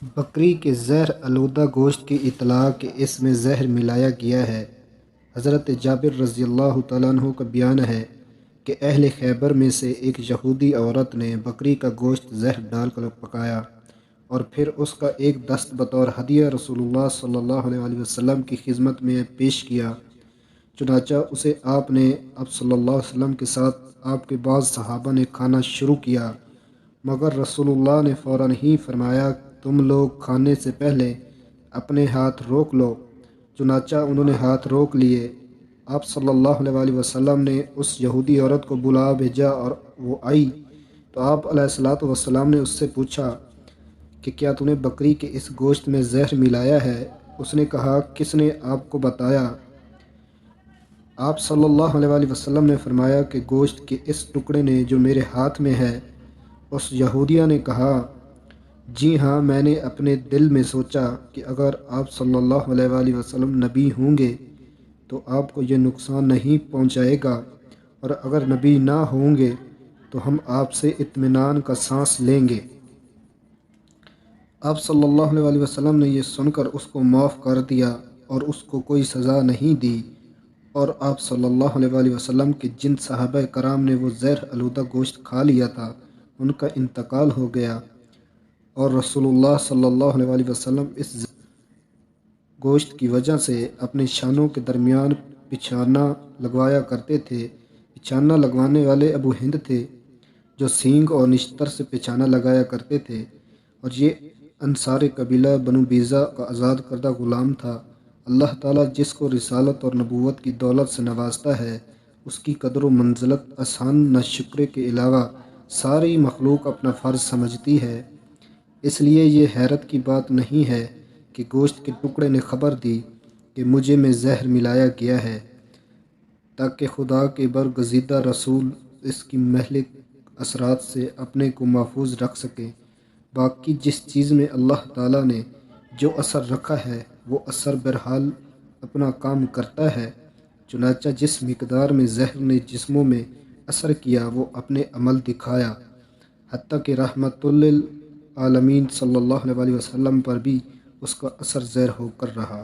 بکری کے زہر آلودہ گوشت کی اطلاع کہ اس میں زہر ملایا گیا ہے۔ حضرت جابر رضی اللہ تعالیٰ عنہ کا بیان ہے کہ اہل خیبر میں سے ایک یہودی عورت نے بکری کا گوشت زہر ڈال کر پکایا اور پھر اس کا ایک دست بطور ہدیہ رسول اللہ صلی اللہ علیہ وسلم کی خدمت میں پیش کیا۔ چنانچہ اسے آپ صلی اللہ علیہ وسلم کے ساتھ آپ کے بعض صحابہ نے کھانا شروع کیا، مگر رسول اللہ نے فوراً ہی فرمایا تم لوگ کھانے سے پہلے اپنے ہاتھ روک لو۔ چنانچہ انہوں نے ہاتھ روک لیے۔ آپ صلی اللہ علیہ وسلم نے اس یہودی عورت کو بلا بھیجا اور وہ آئی تو آپ علیہ الصلوۃ والسلام نے اس سے پوچھا کہ کیا تو نے بکری کے اس گوشت میں زہر ملایا ہے؟ اس نے کہا کس نے آپ کو بتایا؟ آپ صلی اللہ علیہ وسلم نے فرمایا کہ گوشت کے اس ٹکڑے نے جو میرے ہاتھ میں ہے۔ اس یہودیہ نے کہا جی ہاں، میں نے اپنے دل میں سوچا کہ اگر آپ صلی اللہ علیہ وسلم نبی ہوں گے تو آپ کو یہ نقصان نہیں پہنچائے گا، اور اگر نبی نہ ہوں گے تو ہم آپ سے اطمینان کا سانس لیں گے۔ آپ صلی اللہ علیہ وسلم نے یہ سن کر اس کو معاف کر دیا اور اس کو کوئی سزا نہیں دی، اور آپ صلی اللہ علیہ وسلم کے جن صحابہ کرام نے وہ زہر آلودہ گوشت کھا لیا تھا ان کا انتقال ہو گیا، اور رسول اللہ صلی اللہ علیہ وسلم اس گوشت کی وجہ سے اپنے شانوں کے درمیان پچھانا لگوایا کرتے تھے۔ پچھانا لگوانے والے ابو ہند تھے جو سینگ اور نشتر سے پچھانا لگایا کرتے تھے، اور یہ انصار قبیلہ بنو بیضہ کا آزاد کردہ غلام تھا۔ اللہ تعالیٰ جس کو رسالت اور نبوت کی دولت سے نوازتا ہے اس کی قدر و منزلت آسان ناشکرے کے علاوہ ساری مخلوق اپنا فرض سمجھتی ہے۔ اس لیے یہ حیرت کی بات نہیں ہے کہ گوشت کے ٹکڑے نے خبر دی کہ مجھے میں زہر ملایا گیا ہے، تاکہ خدا کے برگزیدہ رسول اس کی مہلک اثرات سے اپنے کو محفوظ رکھ سکیں۔ باقی جس چیز میں اللہ تعالیٰ نے جو اثر رکھا ہے وہ اثر بہرحال اپنا کام کرتا ہے۔ چنانچہ جس مقدار میں زہر نے جسموں میں اثر کیا وہ اپنے عمل دکھایا، حتیٰ کہ رحمت للعالمین صلی اللہ علیہ وسلم پر بھی اس کا اثر زہر ہو کر رہا۔